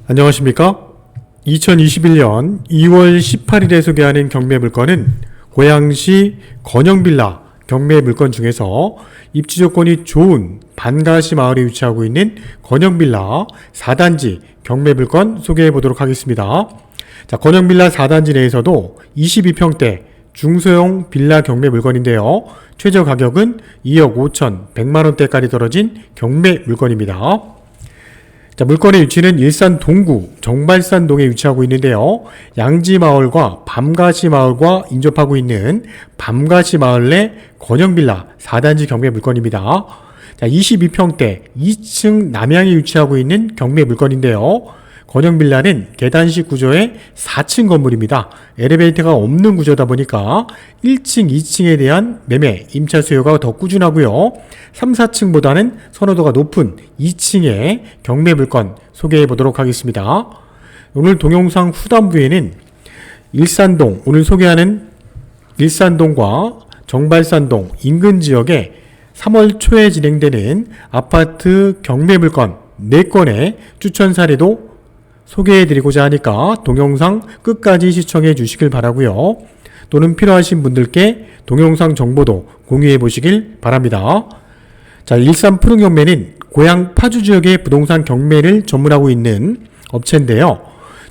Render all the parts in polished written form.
안녕하십니까? 2021년 2월 18일에 소개하는 경매 물건은 고양시 건영빌라 경매 물건 중에서 입지 조건이 좋은 반가시 마을에 위치하고 있는 건영빌라 4단지 경매 물건 소개해 보도록 하겠습니다. 자, 건영빌라 4단지 내에서도 22평대 중소형 빌라 경매 물건인데요. 최저 가격은 2억 5천 100만원대까지 떨어진 경매 물건입니다. 자, 물건의 위치는 일산 동구 정발산동에 위치하고 있는데요. 양지마을과 밤가시마을과 인접하고 있는 밤가시마을 내 건영빌라 4단지 경매 물건입니다. 자, 22평대 2층 남향에 위치하고 있는 경매 물건인데요. 건영빌라는 계단식 구조의 4층 건물입니다. 엘리베이터가 없는 구조다 보니까 1층, 2층에 대한 매매, 임차 수요가 더 꾸준하고요. 3, 4층보다는 선호도가 높은 2층의 경매 물건 소개해 보도록 하겠습니다. 오늘 동영상 후반부에는 일산동, 오늘 소개하는 일산동과 정발산동 인근 지역에 3월 초에 진행되는 아파트 경매 물건 4건의 추천 사례도 소개해드리고자 하니까 동영상 끝까지 시청해 주시길 바라고요. 또는 필요하신 분들께 동영상 정보도 공유해 보시길 바랍니다. 자, 일산 푸른경매는 고양 파주 지역의 부동산 경매를 전문하고 있는 업체인데요.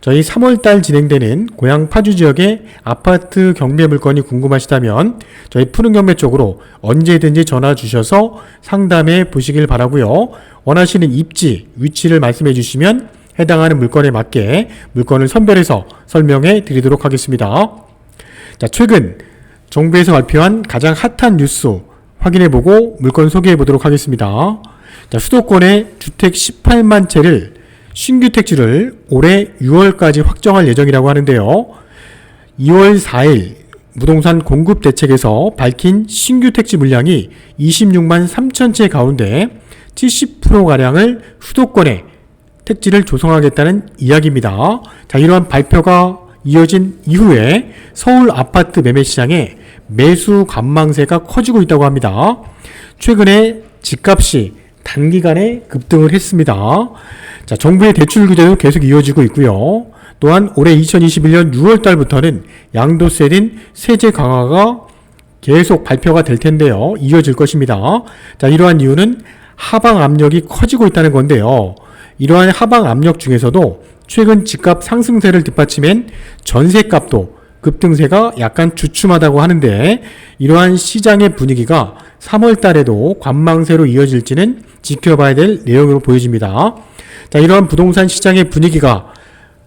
저희 3월달 진행되는 고양 파주 지역의 아파트 경매 물건이 궁금하시다면 저희 푸른경매 쪽으로 언제든지 전화 주셔서 상담해 보시길 바라고요. 원하시는 입지, 위치를 말씀해 주시면 해당하는 물건에 맞게 물건을 선별해서 설명해 드리도록 하겠습니다. 자, 최근 정부에서 발표한 가장 핫한 뉴스 확인해보고 물건 소개해보도록 하겠습니다. 자, 수도권에 주택 18만 채를 신규 택지를 올해 6월까지 확정할 예정이라고 하는데요. 2월 4일 부동산 공급 대책에서 밝힌 신규 택지 물량이 26만 3천 채 가운데 70%가량을 수도권에 택지를 조성하겠다는 이야기입니다. 자, 이러한 발표가 이어진 이후에 서울 아파트 매매 시장에 매수 관망세가 커지고 있다고 합니다. 최근에 집값이 단기간에 급등을 했습니다. 자, 정부의 대출 규제도 계속 이어지고 있고요. 또한 올해 2021년 6월 달부터는 양도세 등 세제 강화가 계속 발표가 될 텐데요. 이어질 것입니다. 자, 이러한 이유는 하방 압력이 커지고 있다는 건데요. 이러한 하방 압력 중에서도 최근 집값 상승세를 뒷받침한 전세값도 급등세가 약간 주춤하다고 하는데 이러한 시장의 분위기가 3월 달에도 관망세로 이어질지는 지켜봐야 될 내용으로 보여집니다. 자, 이러한 부동산 시장의 분위기가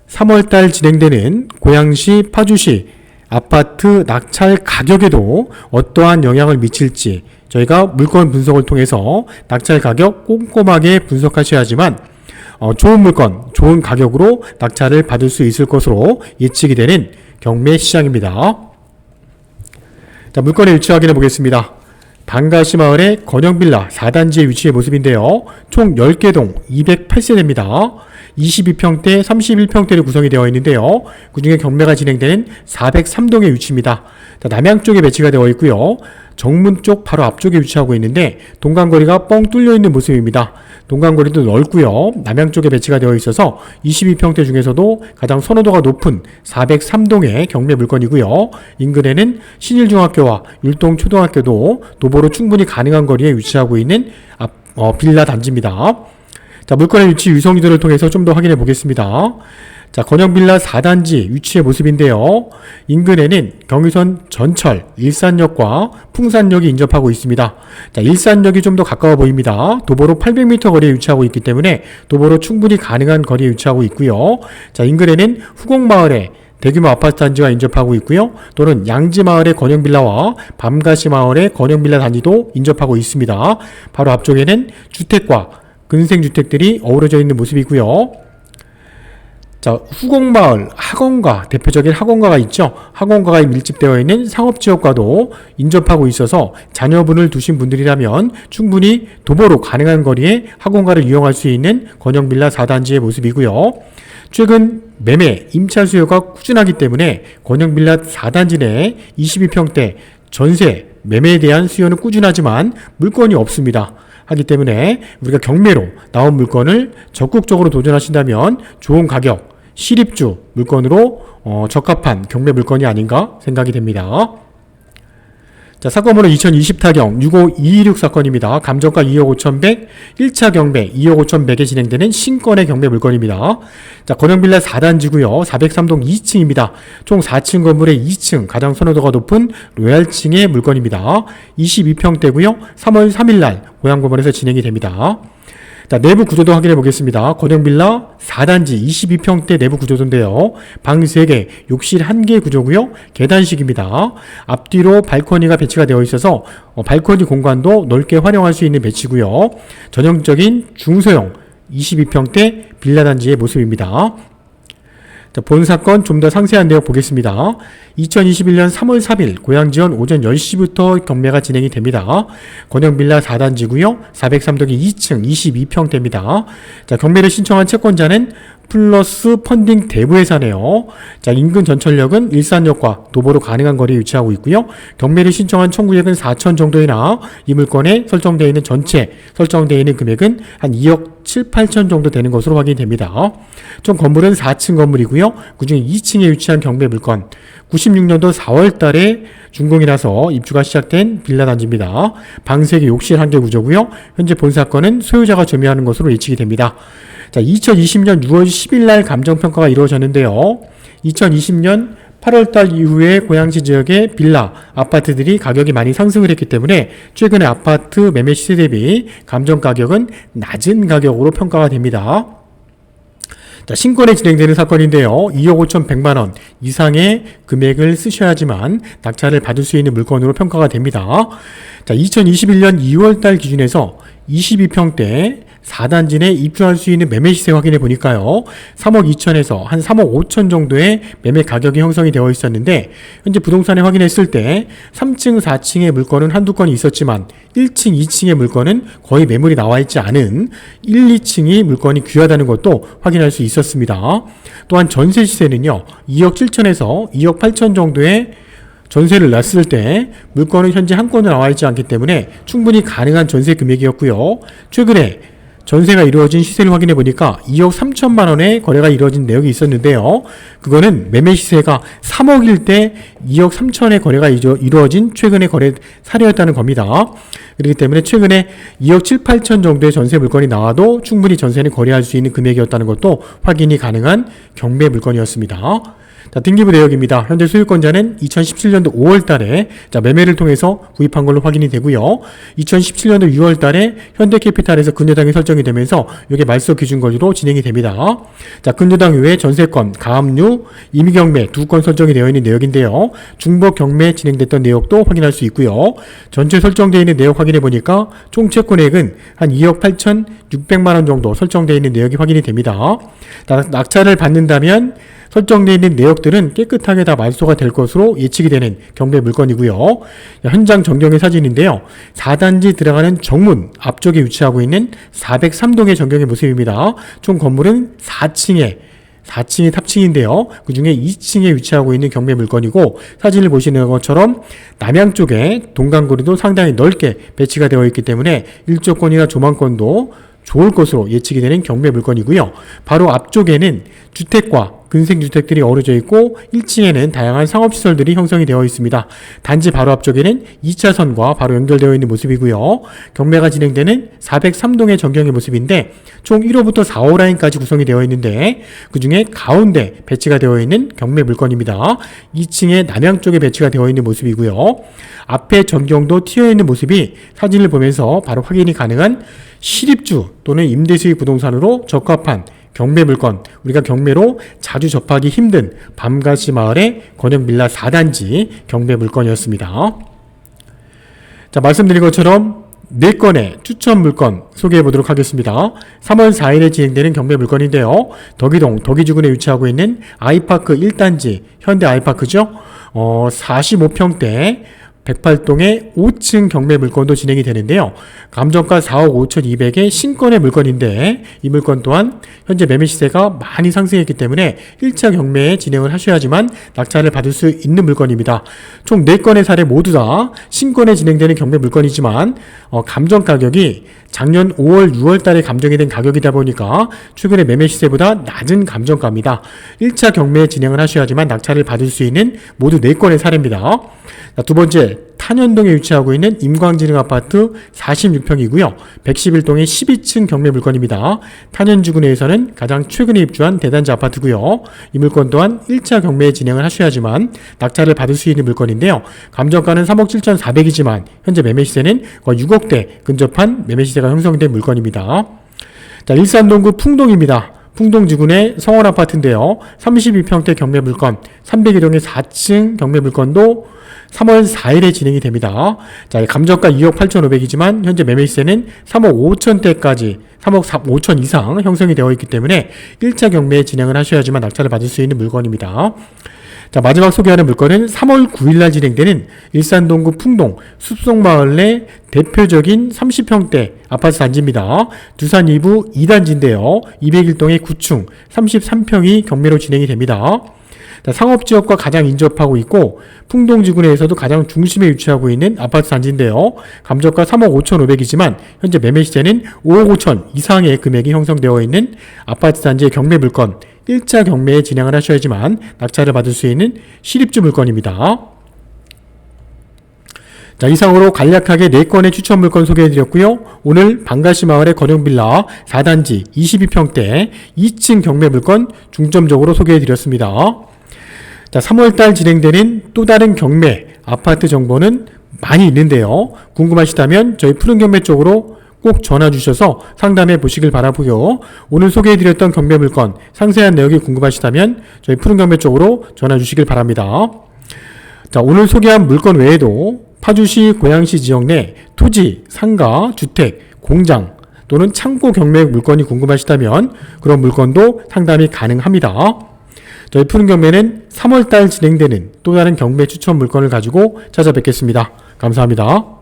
3월 달 진행되는 고양시, 파주시 아파트 낙찰 가격에도 어떠한 영향을 미칠지 저희가 물건 분석을 통해서 낙찰 가격 꼼꼼하게 분석하셔야 하지만 좋은 물건, 좋은 가격으로 낙찰을 받을 수 있을 것으로 예측이 되는 경매 시장입니다. 자, 물건의 위치 확인해 보겠습니다. 반가시 마을의 건영빌라 4단지의 위치의 모습인데요. 총 10개 동 208세대입니다. 22평대, 31평대로 구성이 되어 있는데요. 그 중에 경매가 진행되는 403동의 위치입니다. 자, 남향 쪽에 배치가 되어 있고요. 정문 쪽 바로 앞쪽에 위치하고 있는데 동간거리가 뻥 뚫려 있는 모습입니다. 동간거리도 넓고요. 남향 쪽에 배치가 되어 있어서 22평대 중에서도 가장 선호도가 높은 403동의 경매 물건이고요. 인근에는 신일중학교와 율동초등학교도 도보로 충분히 가능한 거리에 위치하고 있는 빌라 단지입니다. 자, 물건의 위치 위성지도를 통해서 좀 더 확인해 보겠습니다. 자, 건영빌라 4단지 위치의 모습인데요. 인근에는 경의선 전철, 일산역과 풍산역이 인접하고 있습니다. 자, 일산역이 좀 더 가까워 보입니다. 도보로 800m 거리에 위치하고 있기 때문에 도보로 충분히 가능한 거리에 위치하고 있고요. 자, 인근에는 후곡마을에 대규모 아파트 단지가 인접하고 있고요. 또는 양지마을의 건영빌라와 밤가시마을의 건영빌라 단지도 인접하고 있습니다. 바로 앞쪽에는 주택과 근생주택들이 어우러져 있는 모습이고요. 자, 후곡마을 학원가, 대표적인 학원가가 있죠. 학원가가 밀집되어 있는 상업지역과도 인접하고 있어서 자녀분을 두신 분들이라면 충분히 도보로 가능한 거리에 학원가를 이용할 수 있는 건영빌라 4단지의 모습이고요. 최근 매매, 임차 수요가 꾸준하기 때문에 건영빌라 4단지 내 22평대 전세, 매매에 대한 수요는 꾸준하지만 물건이 없습니다. 하기 때문에 우리가 경매로 나온 물건을 적극적으로 도전하신다면 좋은 가격, 실입주 물건으로 적합한 경매 물건이 아닌가 생각이 됩니다. 자, 사건번호 2020 타경 65226 사건입니다. 감정가 2억 5,100, 1차 경매 2억 5,100에 진행되는 신건의 경매 물건입니다. 자, 건영빌라 4단지고요. 403동 2층입니다. 총 4층 건물의 2층 가장 선호도가 높은 로얄층의 물건입니다. 22평대고요. 3월 3일날 고양공원에서 진행이 됩니다. 자, 내부 구조도 확인해 보겠습니다. 건영빌라 4단지 22평대 내부 구조도인데요. 방 3개, 욕실 1개 구조고요. 계단식입니다. 앞뒤로 발코니가 배치가 되어 있어서 발코니 공간도 넓게 활용할 수 있는 배치고요. 전형적인 중소형 22평대 빌라 단지의 모습입니다. 자, 본 사건 좀 더 상세한 내용 보겠습니다. 2021년 3월 3일 고양지원 오전 10시부터 경매가 진행이 됩니다. 건영빌라 4단지고요. 403동의 2층 22평대입니다. 자, 경매를 신청한 채권자는 플러스 펀딩 대부회사네요. 자, 인근 전철역은 일산역과 도보로 가능한 거리에 위치하고 있고요. 경매를 신청한 청구액은 4천 정도이나 이 물건에 설정되어 있는 전체 설정되어 있는 금액은 한 2억 7, 8천 정도 되는 것으로 확인됩니다. 총 건물은 4층 건물이고요. 그중에 2층에 위치한 경매 물건 96년도 4월 달에 준공이라서 입주가 시작된 빌라 단지입니다. 방 3개, 욕실 1개 구조고요. 현재 본 사건은 소유자가 점유하는 것으로 예측이 됩니다. 자, 2020년 6월 10일 날 감정평가가 이루어졌는데요. 2020년 8월 달 이후에 고양시 지역의 빌라, 아파트들이 가격이 많이 상승을 했기 때문에 최근에 아파트 매매 시세 대비 감정 가격은 낮은 가격으로 평가가 됩니다. 자, 신건에 진행되는 사건인데요. 2억 5,100만원 이상의 금액을 쓰셔야지만 낙찰을 받을 수 있는 물건으로 평가가 됩니다. 자, 2021년 2월달 기준에서 22평대 4단지 내 입주할 수 있는 매매 시세 확인해 보니까요. 3억 2천에서 한 3억 5천 정도의 매매 가격이 형성이 되어 있었는데 현재 부동산에 확인했을 때 3층, 4층의 물건은 한두 건이 있었지만 1층, 2층의 물건은 거의 매물이 나와 있지 않은 1, 2층이 물건이 귀하다는 것도 확인할 수 있었습니다. 또한 전세 시세는요. 2억 7천에서 2억 8천 정도의 전세를 놨을 때 물건은 현재 한 건도 나와 있지 않기 때문에 충분히 가능한 전세 금액이었고요. 최근에 전세가 이루어진 시세를 확인해 보니까 2억 3천만 원의 거래가 이루어진 내역이 있었는데요. 그거는 매매 시세가 3억일 때 2억 3천의 거래가 이루어진 최근의 거래 사례였다는 겁니다. 그렇기 때문에 최근에 2억 7, 8천 정도의 전세 물건이 나와도 충분히 전세는 거래할 수 있는 금액이었다는 것도 확인이 가능한 경매 물건이었습니다. 자, 등기부 내역입니다. 현재 소유권자는 2017년도 5월 달에 매매를 통해서 구입한 걸로 확인이 되고요. 2017년도 6월 달에 현대캐피탈에서 근저당이 설정이 되면서 이게 말소 기준 거리로 진행이 됩니다. 자, 근저당 이외에 전세권, 가압류, 임의경매 2건 설정이 되어 있는 내역인데요. 중복 경매 진행됐던 내역도 확인할 수 있고요. 전체 설정되어 있는 내역 확인해 보니까 총 채권액은 한 2억 8,600만 원 정도 설정되어 있는 내역이 확인이 됩니다. 낙찰을 받는다면 설정되어 있는 내역들은 깨끗하게 다 말소가 될 것으로 예측이 되는 경매 물건이고요. 현장 전경의 사진인데요. 4단지 들어가는 정문 앞쪽에 위치하고 있는 403동의 전경의 모습입니다. 총 건물은 4층이 탑층인데요. 그 중에 2층에 위치하고 있는 경매 물건이고 사진을 보시는 것처럼 남양 쪽에 동간거리도 상당히 넓게 배치가 되어 있기 때문에 일조권이나 조망권도 좋을 것으로 예측이 되는 경매 물건이고요. 바로 앞쪽에는 주택과 근생주택들이 어우러져 있고 1층에는 다양한 상업시설들이 형성이 되어 있습니다. 단지 바로 앞쪽에는 2차선과 바로 연결되어 있는 모습이고요. 경매가 진행되는 403동의 전경의 모습인데 총 1호부터 4호 라인까지 구성이 되어 있는데 그 중에 가운데 배치가 되어 있는 경매 물건입니다. 2층에 남양 쪽에 배치가 되어 있는 모습이고요. 앞에 전경도 튀어 있는 모습이 사진을 보면서 바로 확인이 가능한 실입주 또는 임대수익 부동산으로 적합한 경매 물건, 우리가 경매로 자주 접하기 힘든 밤가시 마을의 건영빌라 4단지 경매 물건이었습니다. 자, 말씀드린 것처럼 4건의 추천 물건 소개해 보도록 하겠습니다. 3월 4일에 진행되는 경매 물건인데요. 덕이동, 덕이주군에 위치하고 있는 아이파크 1단지, 현대 아이파크죠. 45평대 108동의 5층 경매 물건도 진행이 되는데요. 감정가 4억 5,200의 신건의 물건인데 이 물건 또한 현재 매매 시세가 많이 상승했기 때문에 1차 경매에 진행을 하셔야지만 낙찰을 받을 수 있는 물건입니다. 총 4건의 사례 모두 다 신건에 진행되는 경매 물건이지만 감정 가격이 작년 5월, 6월 달에 감정이 된 가격이다 보니까 최근의 매매 시세보다 낮은 감정가입니다. 1차 경매 진행을 하셔야지만 낙찰을 받을 수 있는 모두 4건의 사례입니다. 두 번째, 탄현동에 위치하고 있는 임광진흥 아파트 46평이고요. 111동의 12층 경매 물건입니다. 탄현지구 내에서는 가장 최근에 입주한 대단지 아파트고요. 이 물건 또한 1차 경매 진행을 하셔야지만 낙찰을 받을 수 있는 물건인데요. 감정가는 3억 7,400이지만 현재 매매 시세는 거의 6억대 근접한 매매 시세가 형성된 물건입니다. 자, 일산동구 풍동입니다. 풍동지구 내 성원아파트인데요. 32평대 경매 물건, 302동의 4층 경매 물건도 3월 4일에 진행이 됩니다. 자, 감정가 2억 8,500이지만 현재 매매 시세는 3억 5천대까지 3억 5천 이상 형성이 되어 있기 때문에 1차 경매 진행을 하셔야지만 낙찰을 받을 수 있는 물건입니다. 자, 마지막 소개하는 물건은 3월 9일날 진행되는 일산동구 풍동 숲속마을 내 대표적인 30평대 아파트 단지입니다. 두산 2부 2단지인데요. 201동의 9층 33평이 경매로 진행이 됩니다. 상업지역과 가장 인접하고 있고 풍동지구 내에서도 가장 중심에 위치하고 있는 아파트 단지인데요. 감정가 3억 5,500이지만 현재 매매 시세는 5억 5천 이상의 금액이 형성되어 있는 아파트 단지의 경매 물건 1차 경매에 진행을 하셔야지만 낙찰을 받을 수 있는 실입주 물건입니다. 자, 이상으로 간략하게 4건의 추천 물건 소개해드렸고요. 오늘 방가시 마을의 건영빌라 4단지 22평대 2층 경매 물건 중점적으로 소개해드렸습니다. 자, 3월달 진행되는 또 다른 경매 아파트 정보는 많이 있는데요. 궁금하시다면 저희 푸른경매 쪽으로 꼭 전화 주셔서 상담해 보시길 바라고요. 오늘 소개해드렸던 경매 물건 상세한 내용이 궁금하시다면 저희 푸른경매 쪽으로 전화 주시길 바랍니다. 자, 오늘 소개한 물건 외에도 파주시, 고양시 지역 내 토지, 상가, 주택, 공장 또는 창고 경매 물건이 궁금하시다면 그런 물건도 상담이 가능합니다. 저희 푸른 경매는 3월달 진행되는 또 다른 경매 추천 물건을 가지고 찾아뵙겠습니다. 감사합니다.